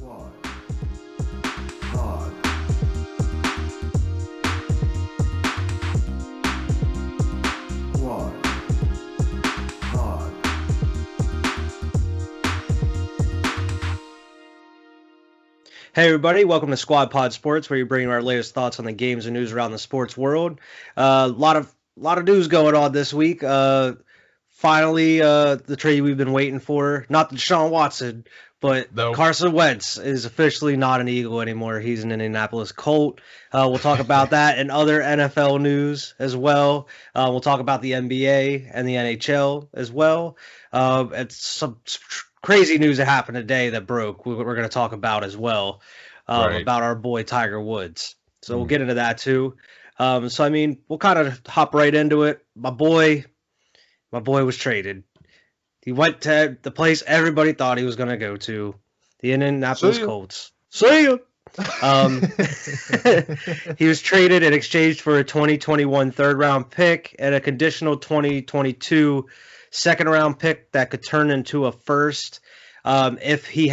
Squad Pod. Squad Pod. Hey everybody, welcome to Squad Pod Sports, where you bring our latest thoughts on the games and news around the sports world. A lot of news going on this week. Finally, the trade we've been waiting for, not the Deshaun Watson, but Nope. Carson Wentz is officially not an Eagle anymore. He's an Indianapolis Colt. We'll talk about that and other NFL news as well. We'll talk about the NBA and the NHL as well. It's some crazy news that happened today that broke. We're going to talk about as well, Right. about our boy Tiger Woods. So we'll get into that too. So I mean, we'll kind of hop right into it. My boy was traded. He went to the place everybody thought he was going to go to, the Indianapolis See ya. Colts. See ya. He was traded in exchange for a 2021 third-round pick and a conditional 2022 second-round pick that could turn into a first if he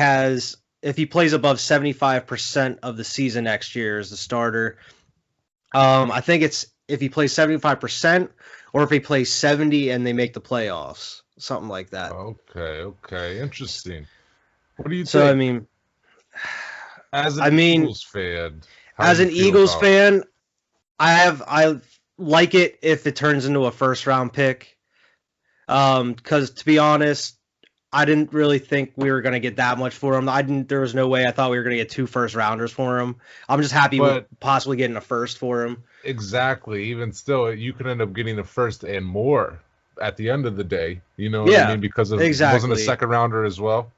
plays above 75% of the season next year as the starter. I think it's if he plays 75% or if he plays 70 and they make the playoffs, something like that. Okay, interesting. What do you So think? I mean, as an I mean, Eagles fan, how as do an you feel Eagles about it? fan, I like it if it turns into a first round pick. Because to be honest, I didn't really think we were gonna get that much for him. There was no way I thought we were gonna get 2 first rounders for him. I'm just happy with But- possibly getting a first for him. Exactly. Even still, you could end up getting the first and more at the end of the day. You know what Yeah, I mean? Because of wasn't exactly. a second rounder as well.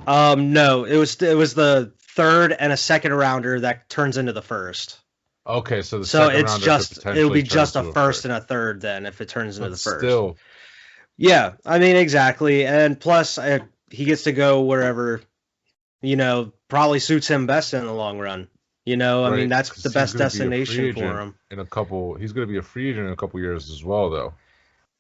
No, it was the third and a second rounder that turns into the first. Okay, so the So second it's rounder just could potentially it'll be turn just a into first and a third then if it turns into But the first. Still, Yeah, I mean exactly, and plus he gets to go wherever, probably suits him best in the long run. I mean right, that's 'cause the he's best gonna be a free destination for agent him. he's going to be a free agent in a couple years as well, though.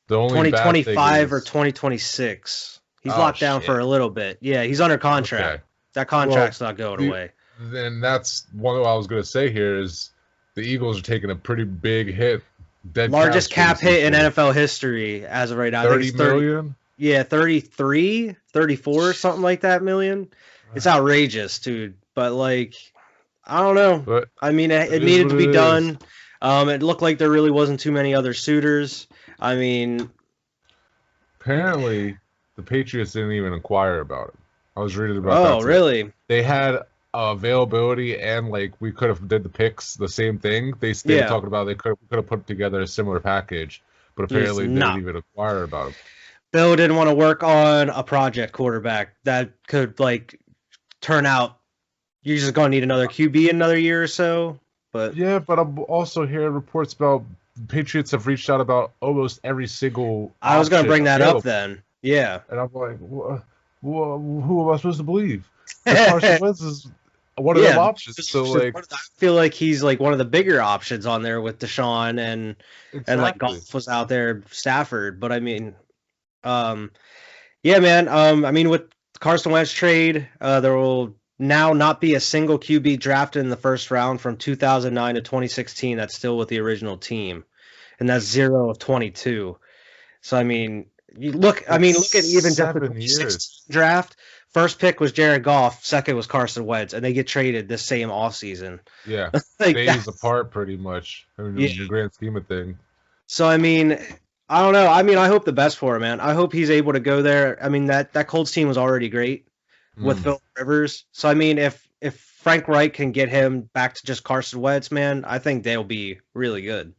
The only bad thing 2025 or is- 2026. He's Oh, locked down shit. for a little bit. Yeah, he's under contract. Okay. That contract's not going the- away. Then that's one of what I was going to say here is the Eagles are taking a pretty big hit. Dead Largest cap hit in this year. NFL history as of right now. I think 30 it's million? Yeah, 33, 34, something like that million. It's outrageous, dude. But like, I don't know. But I mean, it is needed what to be it done. It looked like there really wasn't too many other suitors. I mean, apparently the Patriots didn't even inquire about it. I was reading about that. oh, today. really? They had availability and like we could have did the picks the same thing. They were Yeah. talking about we could have put together a similar package, but It's apparently they not. didn't even inquire about it. Bill didn't want to work on a project quarterback that could like turn out. You're just going to need another QB in another year or so. But Yeah, but I'm also hearing reports about Patriots have reached out about almost every single. I was going to option bring that available. up then. Yeah. And I'm like, who am I supposed to believe? That Carson Wentz is one of them options. So like, I feel like he's like one of the bigger options on there with Desean and like exactly. Goff was out there, Stafford. But I mean, yeah, man. I mean, with Carson Wentz trade, there will now not be a single QB drafted in the first round from 2009 to 2016. That's still with the original team, and that's 0 of 22. So I mean, look at even just the 7 2016 years. draft. First pick was Jared Goff. Second was Carson Wentz, and they get traded this same offseason. Yeah, Like, days apart pretty much. I mean, in Yeah. the grand scheme of things. so I mean, I don't know. I mean, I hope the best for him, man. I hope he's able to go there. I mean, that Colts team was already great with Phil Rivers. So I mean, if Frank Reich can get him back to just Carson Wentz, man, I think they'll be really good.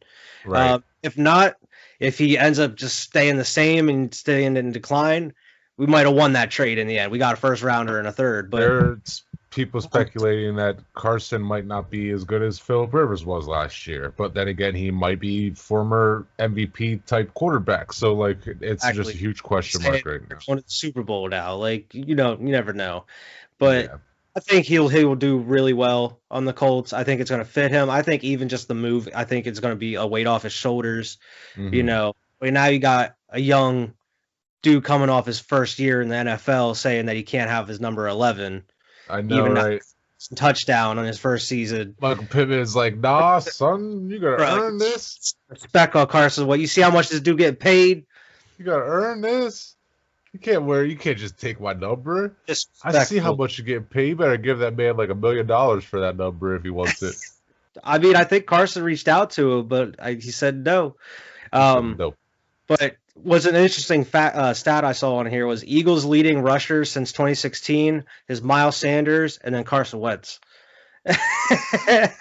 Right. If not, if he ends up just staying the same and staying in decline, we might have won that trade in the end. We got a first rounder and a third, but There's people speculating that Carson might not be as good as Philip Rivers was last year, but then again, he might be former MVP type quarterback. So like, it's just Exactly. a huge question mark right now. going to the Super Bowl now, like you never know. But Yeah. I think he will do really well on the Colts. I think it's going to fit him. I think even just the move, I think it's going to be a weight off his shoulders. Mhm. But now you got a young dude coming off his first year in the NFL saying that he can't have his number 11. I know, even right? touchdown on his first season. Michael Pittman is like, nah, son, you gotta Bro, earn this. Respect on Carson. What you see how much this dude getting paid? You gotta earn this. You can't just take my number. I see how much you get paid. You better give that man like $1 million for that number if he wants it. I mean, I think Carson reached out to him, but he said no. No. But was an interesting stat I saw on here was Eagles leading rushers since 2016 is Miles Sanders and then Carson Wentz. That's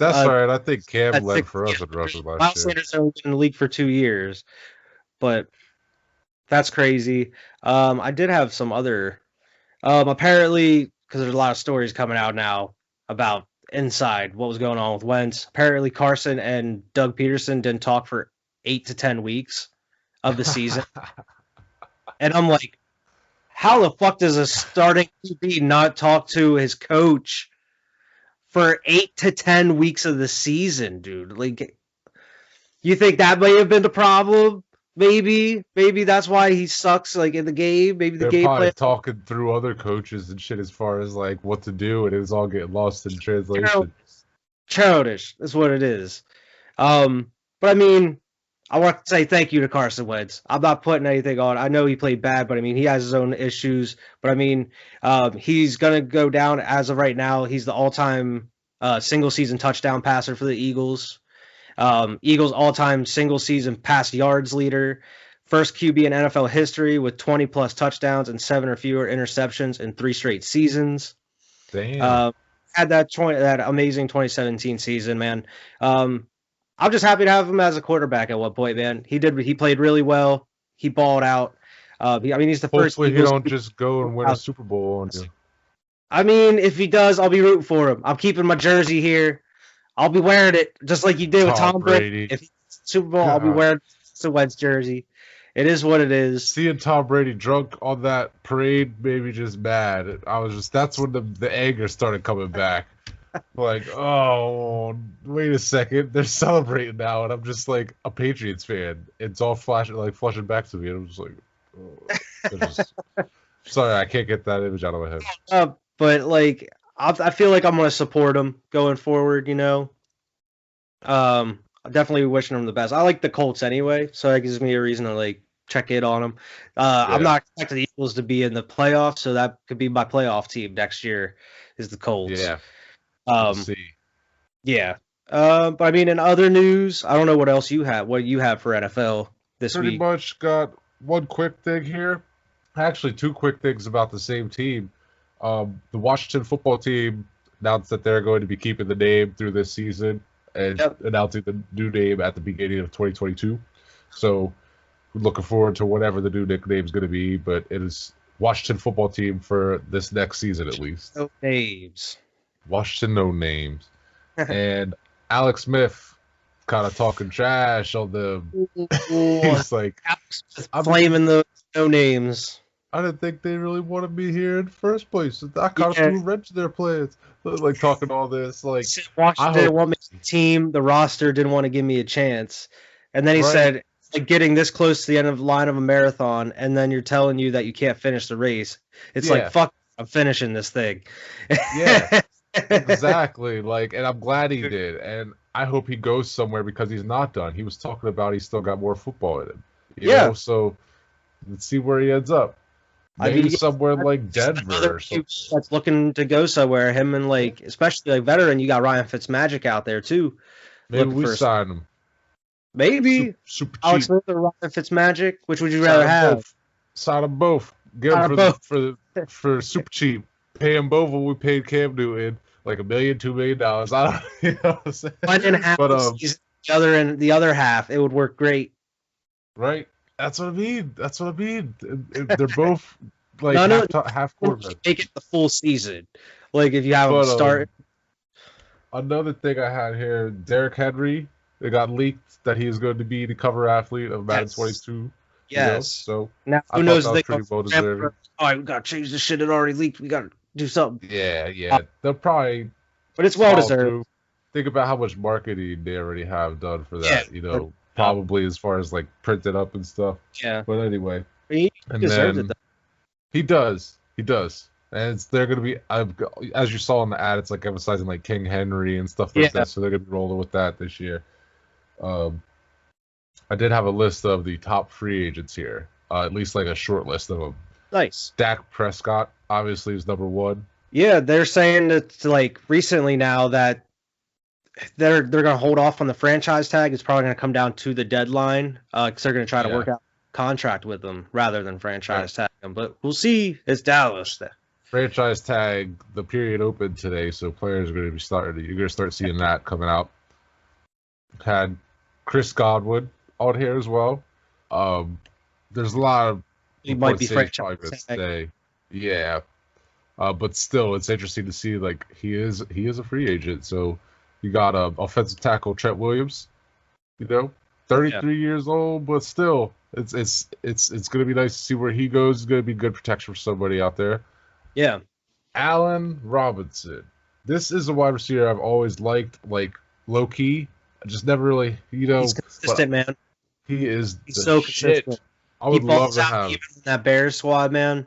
all right. I think Cam led for us in rushes last Miles year. Sanders has been in the league for 2 years, but that's crazy. I did have some other apparently, because there's a lot of stories coming out now about inside what was going on with Wentz. Apparently, Carson and Doug Peterson didn't talk for 8 to 10 weeks of the season. And I'm like, how the fuck does a starting QB not talk to his coach for 8 to 10 weeks of the season, dude? Like, you think that may have been the problem? Maybe that's why he sucks like in the game. Maybe the They're game probably plan. talking through other coaches and shit as far as like what to do, and it's all getting lost in translation. Childish is what it is. But I mean, I want to say thank you to Carson Wentz. I'm not putting anything on. I know he played bad, but I mean he has his own issues. But I mean, he's gonna go down as of right now. He's the all-time single season touchdown passer for the Eagles. Eagles all-time single-season pass yards leader, first QB in NFL history with 20-plus touchdowns and 7 or fewer interceptions in 3 straight seasons. Damn. Had that amazing 2017 season, man. I'm just happy to have him as a quarterback at one point, man. He played really well. He balled out. I mean, he's the first. Hopefully, he don't just go and win a Super Bowl on you. I mean, if he does, I'll be rooting for him. I'm keeping my jersey here. I'll be wearing it just like you did with Tom Brady. If he's Super Bowl, I'll be wearing the Wentz jersey. It is what it is. Seeing Tom Brady drunk on that parade made me just mad. That's when the anger started coming back. Like, oh, wait a second. They're celebrating now, and I'm just like a Patriots fan. It's all flushing back to me, and I'm just like, oh. Sorry, I can't get that image out of my head. But like, I feel like I'm going to support him going forward, you know. I'm definitely wishing him the best. I like the Colts anyway, so that gives me a reason to like check in on them. I'm not expecting the Eagles to be in the playoffs, so that could be my playoff team next year is the Colts. Yeah. We'll see. Yeah. But I mean, in other news, I don't know what else you have. What you have for NFL this week? Pretty much got one quick thing here. Actually, 2 quick things about the same team. The Washington football team announced that they're going to be keeping the name through this season and announcing the new name at the beginning of 2022. So we're looking forward to whatever the new nickname is going to be, but it is Washington football team for this next season at least. No names. Washington no names. And Alex Smith kind of talking trash on them. He's like, I'm blaming the no names. I didn't think they really wanted me here in the first place. I kind of threw a wrench to their plans. Like talking all this, like Washington didn't want me to team. The roster didn't want to give me a chance, and then he said, like, getting this close to the end of the line of a marathon, and then you're telling you that you can't finish the race. It's like, fuck, I'm finishing this thing. Yeah, exactly. Like, and I'm glad he did, and I hope he goes somewhere because he's not done. He was talking about he's still got more football in him. You know? So let's see where he ends up. Maybe somewhere like Denver or something. That's looking to go somewhere. Him and like, especially like veteran, you got Ryan Fitzmagic out there too. Maybe we sign him. Maybe super cheap. Alex Smith or Ryan Fitzmagic. Which would you rather have? Sign them both. Get them for super cheap. Pay them both what we paid Cam Newton, like $1 million, $2 million. I don't, you know what I'm saying? One and a half. But the other half, it would work great. Right. That's what I mean. They're both like half quarterbacks. Make it the full season. Like if you have them start. Another thing I had here, Derrick Henry. It got leaked that he is going to be the cover athlete of Madden 22. Yes. You know? So now who knows? They pretty well deserved. All right, we got to change the shit that already leaked. We got to do something. Yeah. They'll probably. But it's well deserved. Think about how much marketing they already have done for that. You know. Probably as far as like printed up and stuff. Yeah. But anyway. He deserved it though. He does. He does. And they're going to be, as you saw in the ad, it's like emphasizing like King Henry and stuff like Yeah. that. So they're going to be rolling with that this year. Um, I did have a list of the top free agents here, at least like a short list of them. Nice. Dak Prescott obviously is number one. Yeah, they're saying that like recently now that they're going to hold off on the franchise tag. It's probably going to come down to the deadline because they're going to try to work out a contract with them rather than franchise tag them. But we'll see. It's Dallas. Franchise tag, the period opened today, so players are going to be starting. You're going to start seeing that coming out. Had Chris Godwin on here as well. There's a lot of He might be franchise tag. today. Yeah, but still, it's interesting to see like he is a free agent. So you got offensive tackle Trent Williams. 33 years old, but still, it's going to be nice to see where he goes. It's going to be good protection for somebody out there. Yeah. Allen Robinson. This is a wide receiver I've always liked, like low key. I just never really, He's consistent, man. He's so shit. consistent. I would love to have him. Even in that Bears squad, man.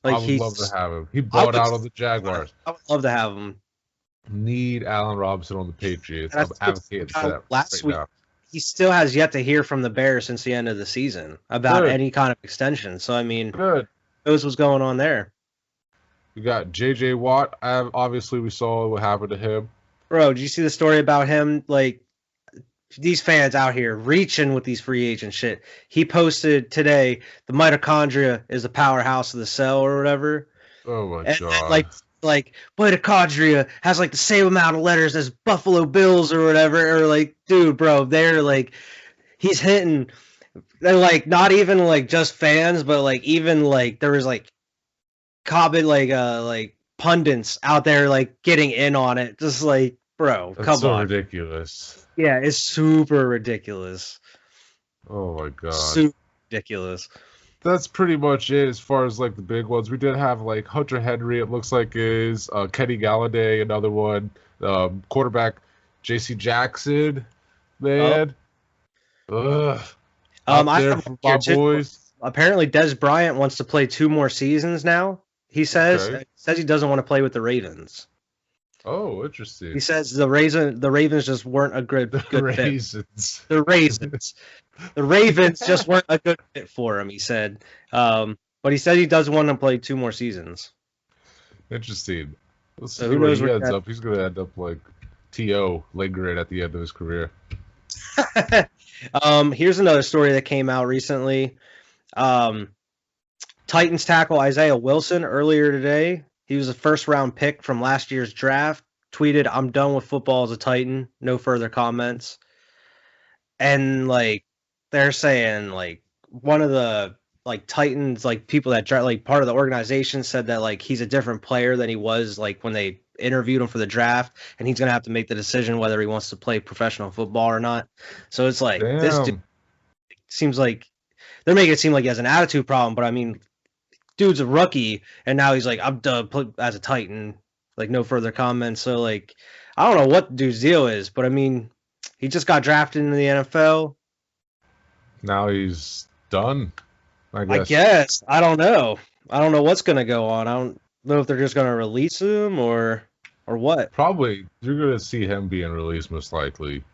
Like I would love to have him. He bought out on the Jaguars. I would love to have him. Need Allen Robinson on the Patriots. I'm advocating for that last week. Now. He still has yet to hear from the Bears since the end of the season about any kind of extension. So I mean, knows what's going on there. We got J.J. Watt. Obviously, we saw what happened to him. Bro, did you see the story about him? Like, these fans out here reaching with these free agent shit. He posted today, the mitochondria is the powerhouse of the cell or whatever. Oh, my God. Like mitochondria has, like, the same amount of letters as Buffalo Bills or whatever. Or, like, dude, bro, they're, like, he's hitting. They're, like, not even, like, just fans, but, like, even, like, there was, like, like pundits out there like getting in on it, just like, bro, That's come so on. Ridiculous. Yeah, it's super ridiculous. Oh my God. Super ridiculous. That's pretty much it as far as like the big ones. We did have like Hunter Henry, it looks like is Kenny Galladay, another one. Quarterback JC Jackson, man. Ugh. I there for my boys. Apparently Des Bryant wants to play 2 more seasons now. He says he doesn't want to play with the Ravens. Oh, interesting. He says the Ravens just weren't a good fit. The Ravens just weren't a good fit for him, he said. But he said he does want to play 2 more seasons. Interesting. Let's see where he ends up. He's going to end up like T.O. lingering at the end of his career. Here's another story that came out recently. Titans tackle Isaiah Wilson earlier today. He was a first-round pick from last year's draft. Tweeted, "I'm done with football as a Titan. No further comments." And like they're saying, like one of the like Titans like people that like part of the organization said that like he's a different player than he was like when they interviewed him for the draft, and he's gonna have to make the decision whether he wants to play professional football or not. So it's like this dude seems like they're making it seem like he has an attitude problem, but I mean, dude's a rookie, and now he's like, I'm done as a Titan. Like, no further comments. So, like, I don't know what dude's deal is, but I mean, he just got drafted into the NFL. Now he's done, I guess. I don't know. I don't know what's going to go on. I don't know if they're just going to release him or what. Probably. You're going to see him being released most likely.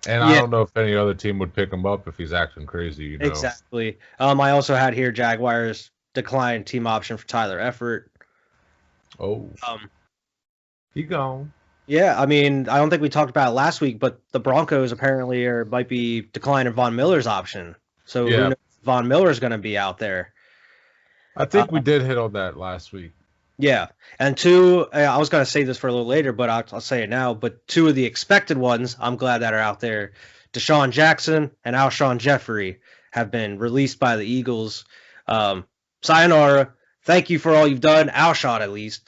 And I don't know if any other team would pick him up if he's acting crazy. Exactly. I also had here Jaguars decline team option for Tyler Effort. Oh. He gone. Yeah, I mean, I don't think we talked about it last week, but the Broncos apparently might be declining Von Miller's option. So who knows if Von Miller's going to be out there. I think we did hit on that last week. Yeah, and 2, I was going to say this for a little later, but I'll say it now. But 2 of the expected ones, I'm glad that are out there. Desean Jackson and Alshon Jeffery have been released by the Eagles. Sayonara. Thank you for all you've done. Alshon, at least.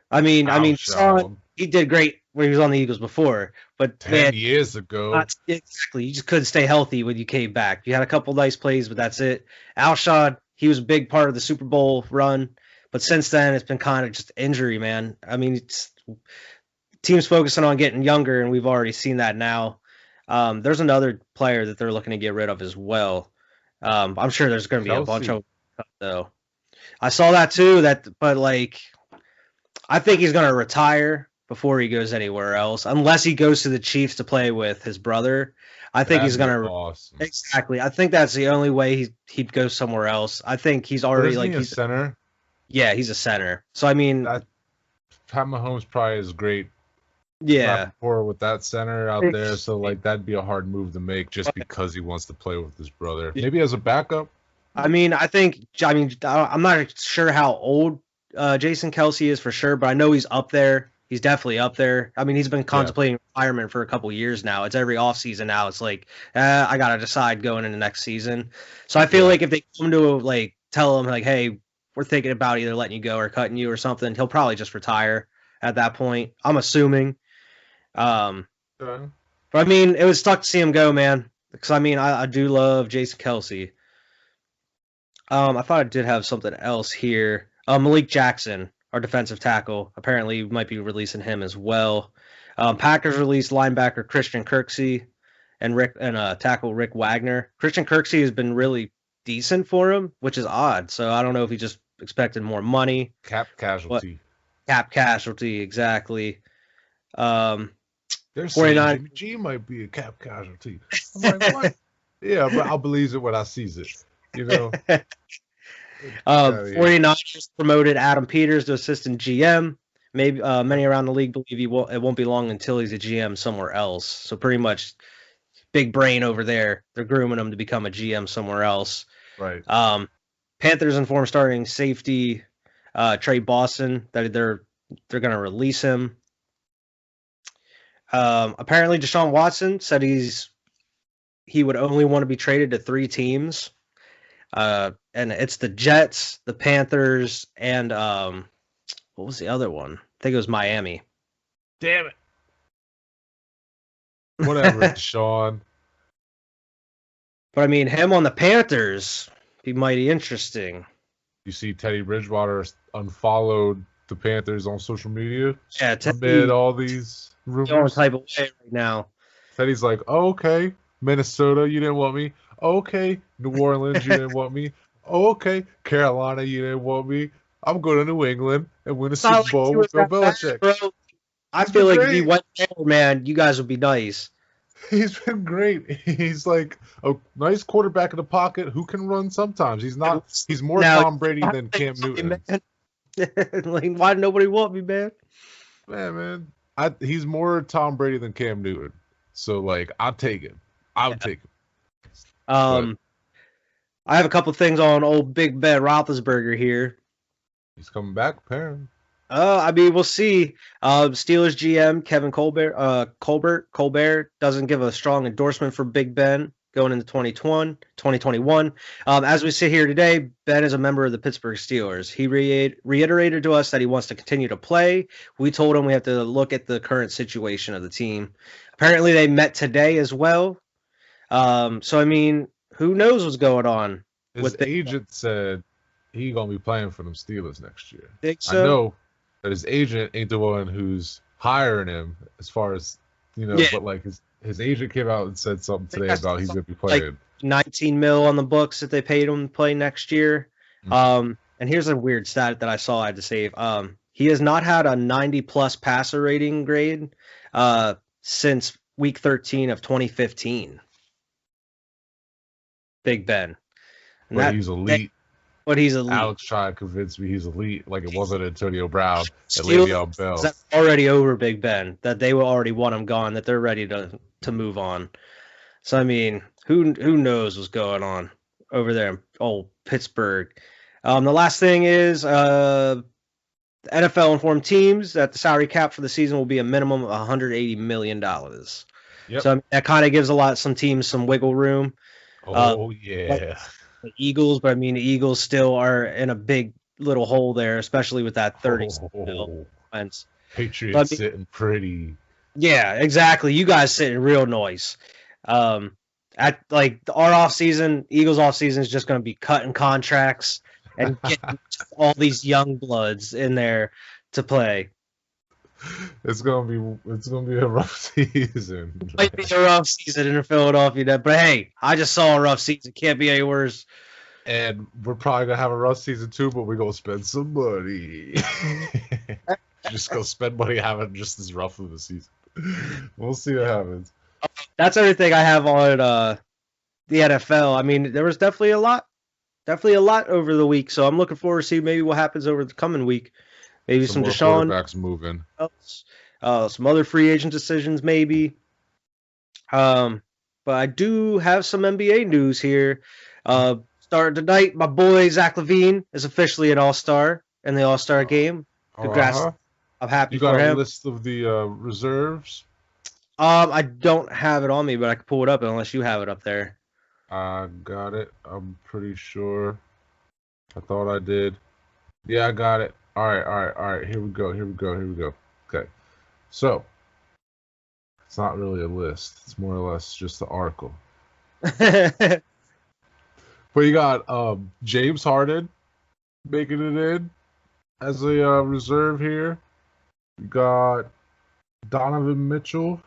I mean, Shawn, he did great when he was on the Eagles before. But 10 years ago. Exactly. You just couldn't stay healthy when you came back. You had a couple nice plays, but that's it. Alshon, he was a big part of the Super Bowl run. But since then, it's been kind of just injury, man. I mean, teams focusing on getting younger, and we've already seen that now. There's another player that they're looking to get rid of as well. I'm sure there's going to be a bunch of though. I saw that too. But like, I think he's gonna retire before he goes anywhere else, unless he goes to the Chiefs to play with his brother. I think he's That'd be gonna awesome. exactly. I think that's the only way he'd go somewhere else. I think he's But already isn't like he a center? yeah, he's a center. So I mean, That Pat Mahomes probably is great. yeah, Rappaport with that center out there, so like that'd be a hard move to make just because he wants to play with his brother. Maybe as a backup. I mean, I'm not sure how old Jason Kelce is for sure, but I know he's up there. He's definitely up there. I mean, he's been contemplating retirement for a couple years now. It's every offseason now. It's like, I got to decide going into next season. So I feel like if they come to like tell him like, hey, we're thinking about either letting you go or cutting you or something, he'll probably just retire at that point. I'm assuming. But I mean, it was stuck to see him go, man. Because I mean, I do love Jason Kelce. I thought I did have something else here. Malik Jackson, our defensive tackle, apparently might be releasing him as well. Packers released linebacker Christian Kirksey and tackle Rick Wagner. Christian Kirksey has been really decent for him, which is odd. So I don't know if he just expected more money. Cap casualty. Cap casualty, exactly. They're 49 Jimmy G might be a cap casualty. I'm like, what? Yeah, but I'll believe it when I sees it. You know. 49ers promoted Adam Peters to assistant GM. Maybe many around the league believe it won't be long until he's a GM somewhere else. So pretty much, big brain over there. They're grooming him to become a GM somewhere else. Right. Panthers informed starting safety Trey Boston that they're going to release him. Apparently, Deshaun Watson said he would only want to be traded to 3 teams. And it's the Jets, the Panthers, and what was the other one? I think it was Miami. Damn it. Whatever, Shawn. But I mean, him on the Panthers be mighty interesting. You see Teddy Bridgewater unfollowed the Panthers on social media? Yeah, Teddy, amid all these rumors. Going type of way right now. Teddy's like, oh, okay, Minnesota, you didn't want me. Okay, New Orleans, you didn't want me. Oh, okay, Carolina, you didn't want me. I'm going to New England and win a Super Bowl with Bill Belichick. Bro. I feel like if he went there, man, you guys would be nice. He's been great. He's like a nice quarterback in the pocket who can run sometimes. He's not. He's more Tom Brady than Cam Newton. Like, why nobody want me, man? Man, he's more Tom Brady than Cam Newton. So like, I'll take it. I'll take it. I have a couple things on old Big Ben Roethlisberger here. He's coming back, apparently. I mean, we'll see. Steelers GM Kevin Colbert doesn't give a strong endorsement for Big Ben going into 2021. As we sit here today, Ben is a member of the Pittsburgh Steelers. He reiterated to us that he wants to continue to play. We told him we have to look at the current situation of the team. Apparently, they met today as well. So, I mean, who knows what's going on? His agent said he's going to be playing for them Steelers next year. Think so? I know that his agent ain't the one who's hiring him as far as, but like his agent came out and said something today about he's going to be playing. Like 19 mil on the books that they paid him to play next year. Mm-hmm. And here's a weird stat that I saw I had to save. He has not had a 90-plus passer rating grade since week 13 of 2015. Big Ben. But he's elite. But he's elite. Alex tried to convince me he's elite, like it wasn't Antonio Brown and Le'Veon Bell. That's already over Big Ben. That they will already want him gone. That they're ready to move on. So I mean, who knows what's going on over there in old Pittsburgh? The last thing is the NFL informed teams that the salary cap for the season will be a minimum of $180 million. Yep. So I mean, that kind of gives some teams some wiggle room. Oh yeah. Like the Eagles, but I mean the Eagles still are in a big little hole there, especially with that 30 offense. Patriots sitting pretty. Yeah, exactly. You guys sitting real nice. At like our off season, Eagles off season is just going to be cutting contracts and getting all these young bloods in there to play. It's gonna be a rough season. It might be a rough season in Philadelphia, but hey, I just saw a rough season. Can't be any worse. And we're probably gonna have a rough season too, but we're gonna spend some money. Just go spend money having just as rough of a season. We'll see what happens. That's everything I have on the NFL. I mean, there was definitely a lot over the week. So I'm looking forward to see maybe what happens over the coming week. Maybe some more Desean, quarterbacks moving. some other free agent decisions, maybe. But I do have some NBA news here. Starting tonight, my boy Zach Levine is officially an All-Star in the All-Star game. Congrats! I'm happy You for got a him. list of the reserves? I don't have it on me, but I can pull it up unless you have it up there. I got it. I'm pretty sure. I thought I did. Yeah, I got it. All right. Here we go. Okay. So, it's not really a list. It's more or less just an article. But you got James Harden making it in as a reserve here. You got Donovan Mitchell.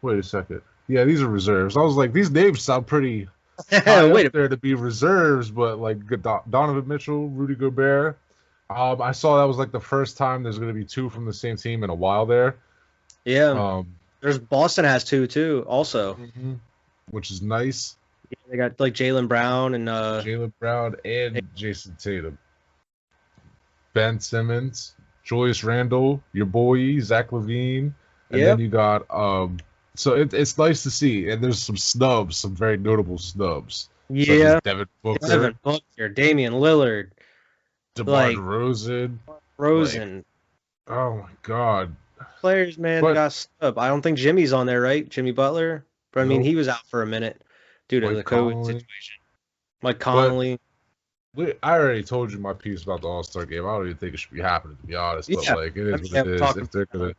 Wait a second. Yeah, these are reserves. I was like, these names sound pretty high up there to be reserves, but like Donovan Mitchell, Rudy Gobert. I saw that was like the first time there's going to be two from the same team in a while there. Yeah. There's Boston has two too, also. Mm-hmm. Which is nice. Yeah, they got like Jaylen Brown and Jason Tatum. Ben Simmons, Julius Randle, your boy Zach Levine, and then you got so it's nice to see, and there's some snubs, some very notable snubs. Yeah, Devin Booker, Damian Lillard, DeMar DeRozan. Oh my God, players, man, they got snubbed. I don't think Jimmy's on there, right? Jimmy Butler, but I mean he was out for a minute due to the COVID situation. Mike Conley. I already told you my piece about the All-Star game. I don't even think it should be happening, to be honest. But like, it is what it is. If they're gonna,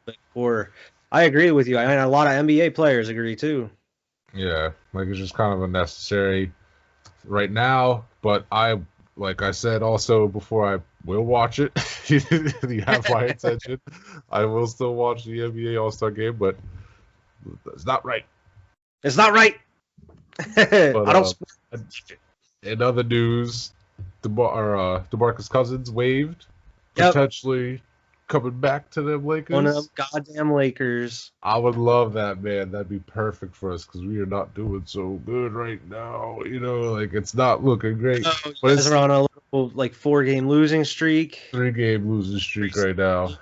I agree with you. I mean, a lot of NBA players agree too. Yeah, like it's just kind of unnecessary right now. But like I said also before, I will watch it. You have my attention. I will still watch the NBA All-Star game, but it's not right. It's not right. But, I don't. In other news, DeMarcus Cousins waived, potentially coming back to them Lakers. One of them goddamn Lakers. I would love that, man. That'd be perfect for us because we are not doing so good right now. You know, like it's not looking great. You guys are on a little 4-game losing streak. 3-game losing streak right now.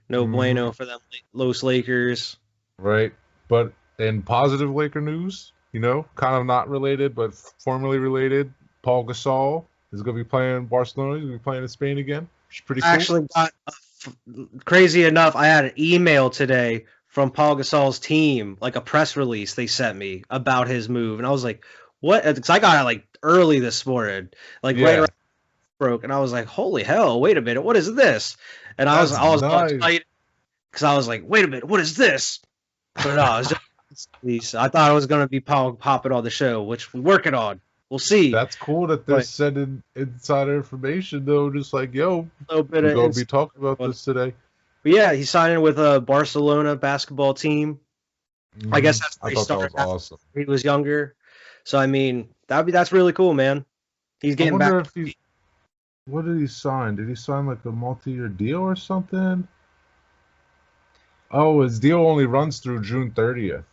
No bueno for them Los Lakers. Right, but in positive Laker news, you know, kind of not related, but formerly related. Paul Gasol is going to be playing Barcelona. He's going to be playing in Spain again. Which is pretty cool. Actually, crazy enough, I had an email today from Paul Gasol's team, like a press release they sent me about his move, and I was like, "What?" Because I got it like early this morning, right around broke, and I was like, "Holy hell! Wait a minute, what is this?" And I was excited because I was like, "Wait a minute, what is this?" But no, it was just I thought it was going to be Paul popping on the show, which we're working on. We'll see. That's cool that they're sending insider information, though. Just like, yo, we're going to be talking about this today. But yeah, he's signing with a Barcelona basketball team. I guess that's where he started. That was awesome. He was younger. So, I mean, that's really cool, man. He's getting back. What did he sign? Did he sign like a multi-year deal or something? Oh, his deal only runs through June 30th.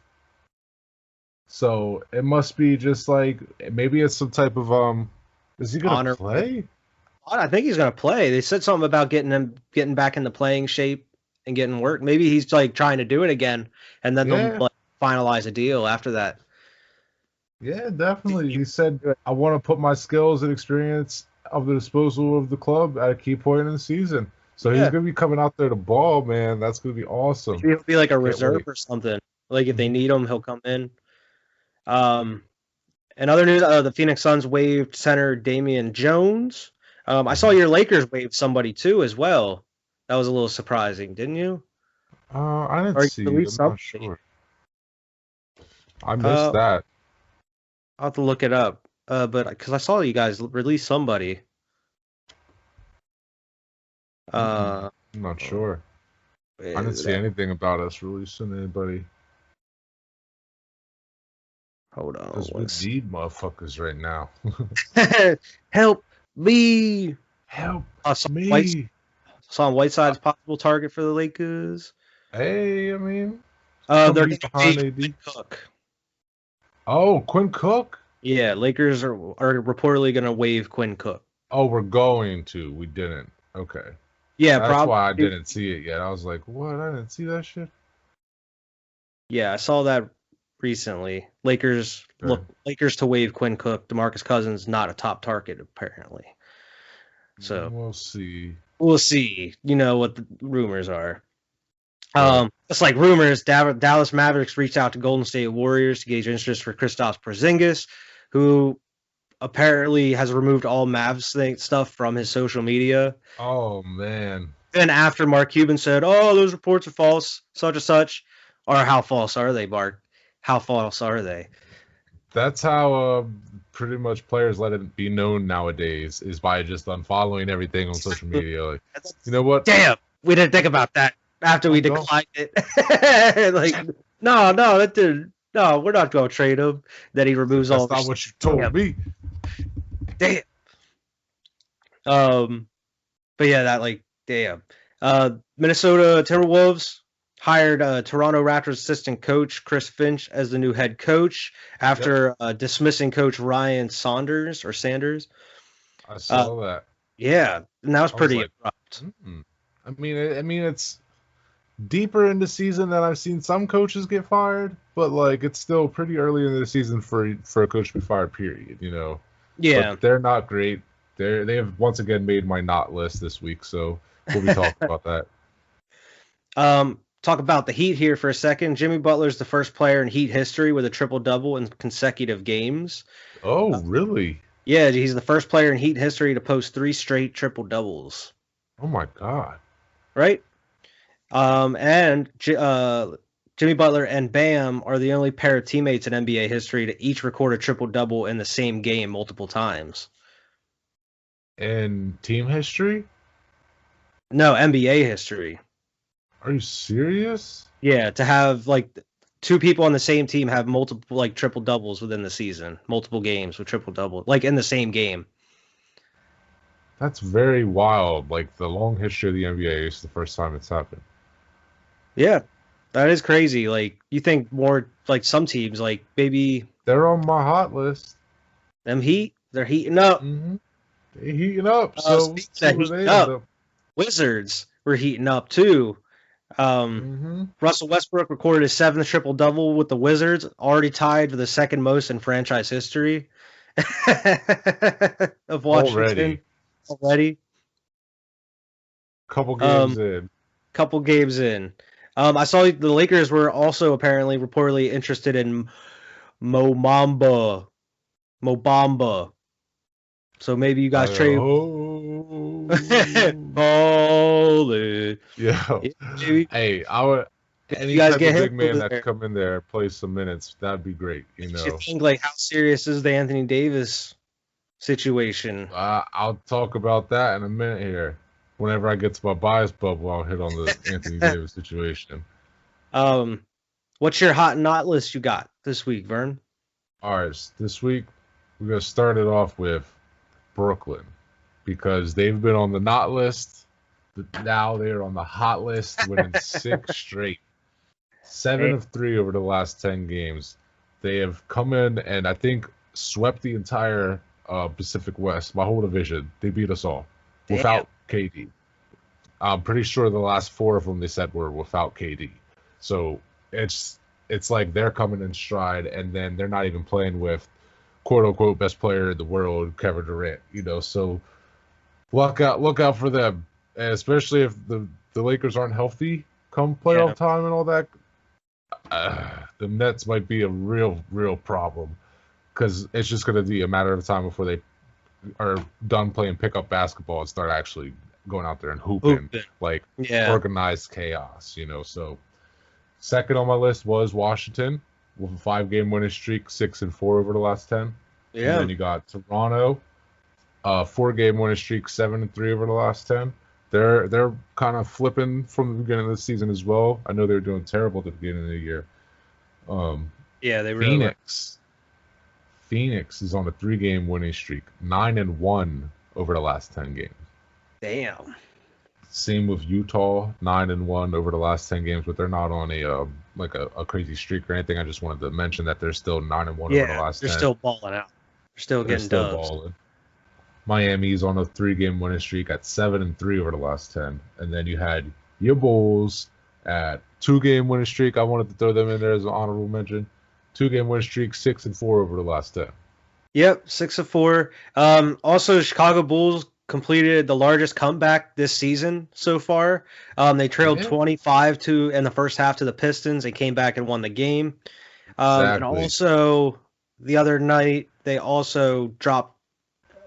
So it must be just like maybe it's some type of is he gonna play? I think he's gonna play. They said something about getting back into playing shape and getting work. Maybe he's like trying to do it again, and then they'll finalize a deal after that. Yeah, definitely. He said, "I want to put my skills and experience of the disposal of the club at a key point in the season." So he's gonna be coming out there to ball, man. That's gonna be awesome. He'll be like a reserve or something. Like if they need him, he'll come in. In other news, the Phoenix Suns waived center Damian Jones. I saw your Lakers waive somebody too as well. That was a little surprising, didn't you? I didn't see. I'm not sure. I missed that. I'll have to look it up. But because I saw you guys release somebody. I'm not sure. I didn't see anything about us releasing anybody. Hold on. Because we need motherfuckers right now. Help me. Help me. Saw Whiteside's possible target for the Lakers. Hey, I mean, they're going to behind pay AD. Quinn Cook. Oh, Quinn Cook? Yeah, Lakers are reportedly going to waive Quinn Cook. Oh, we're going to. We didn't. Okay. Yeah, that's why I didn't see it yet. I was like, what? I didn't see that shit? Yeah, I saw that recently. Lakers to waive Quinn Cook. DeMarcus Cousins not a top target apparently. So we'll see. We'll see. You know what the rumors are. It's like rumors. Dallas Mavericks reached out to Golden State Warriors to gauge interest for Kristaps Porzingis, who apparently has removed all Mavs stuff from his social media. Oh man! Then after Mark Cuban said, "Oh, those reports are false," such and such, or how false are they, Mark? How false are they? That's how pretty much players let it be known nowadays, is by just unfollowing everything on social media. Like, you know what? Damn, we didn't think about that after we declined it. Like, no, that didn't. No, we're not going to trade him. Then he removes all. That's not what you told me. Damn. But yeah, damn. Minnesota Timberwolves hired Toronto Raptors assistant coach Chris Finch as the new head coach after dismissing coach Ryan Sanders. I saw that. Yeah, and that was pretty abrupt. I mean, it's deeper in the season than I've seen some coaches get fired, but like it's still pretty early in the season for a coach to be fired. Period. You know. Yeah, but they're not great. They have once again made my not list this week, so we'll be talking about that. Talk about the Heat here for a second. Jimmy Butler's the first player in Heat history with a triple-double in consecutive games. Oh, really? Yeah, he's the first player in Heat history to post 3 straight triple-doubles. Oh, my God. Right? And Jimmy Butler and Bam are the only pair of teammates in NBA history to each record a triple-double in the same game multiple times. In team history? No, NBA history. Are you serious? Yeah, to have like 2 people on the same team have multiple like triple doubles within the season, multiple games with triple double, like in the same game. That's very wild. Like the long history of the NBA is the first time it's happened. Yeah, that is crazy. Like you think more like some teams, like maybe they're on my hot list. Them Heat, they're heating up. Mm-hmm. They're heating up. So heating up. Wizards were heating up too. Russell Westbrook recorded his 7th triple-double with the Wizards, already tied for the second most in franchise history of Washington. Already. Couple games in. I saw the Lakers were also apparently reportedly interested in Mo Bamba. So maybe you guys trade. Ballin'. Yeah. Hey, I would. Any you guys type get of him big man that come in there and play some minutes, that'd be great. You know. You think like how serious is the Anthony Davis situation? I'll talk about that in a minute here. Whenever I get to my bias bubble, I'll hit on the Anthony Davis situation. What's your hot and not list you got this week, Vern? All right, this week we're gonna start it off with Brooklyn, because they've been on the not list, but now they're on the hot list, winning 6 straight. 7 of 3 over the last 10 games. They have come in and I think swept the entire Pacific West, my whole division. They beat us all without KD. I'm pretty sure the last 4 of them they said were without KD. So it's like they're coming in stride, and then they're not even playing with quote unquote best player in the world, Kevin Durant. You know, so look out for them, and especially if the Lakers aren't healthy come playoff time and all that. The Nets might be a real problem, because it's just going to be a matter of time before they are done playing pickup basketball and start actually going out there and hooping. Like organized chaos, you know. So second on my list was Washington with a 5-game winning streak, 6-4 over the last 10. Yeah. And then you got Toronto, 4-game winning streak, 7-3 over the last 10. They're kind of flipping from the beginning of the season as well. I know they were doing terrible at the beginning of the year. They really Phoenix. Phoenix is on a 3-game winning streak, 9-1 over the last 10 games. Damn. Same with Utah, 9-1 over the last 10 games, but they're not on a crazy streak or anything. I just wanted to mention that they're still 9-1 over the last 10. They're still balling out. They're still getting dubs. Balling. Miami's on a 3-game winning streak at 7-3 over the last 10, and then you had your Bulls at 2-game winning streak. I wanted to throw them in there as an honorable mention. 2-game winning streak, 6-4 over the last 10. Yep, 6-4. Also, Chicago Bulls completed the largest comeback this season so far. They trailed 25 in the first half to the Pistons. They came back and won the game. And also the other night they also dropped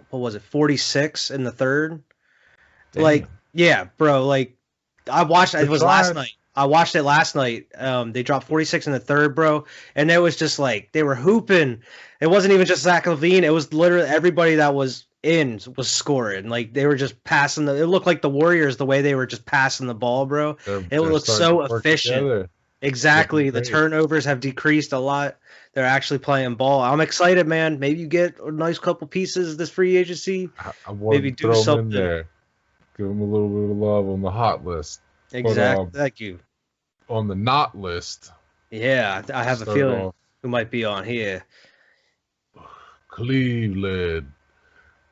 46 in the third. Damn. Like, yeah, bro. Like, I watched it. It was last night. I watched it last night. They dropped 46 in the third, bro, and it was just like they were hooping. It wasn't even just Zach Levine. It was literally everybody that was in was scoring. Like, they were just passing it looked like the Warriors the way they were just passing the ball, bro. It looked so efficient. Together. Exactly. The turnovers have decreased a lot. They're actually playing ball. I'm excited, man. Maybe you get a nice couple pieces this free agency. I want maybe to throw them in there. Give them a little bit of love on the hot list. Exactly. But, thank you. On the not list. Yeah, I have a feeling who might be on here. Cleveland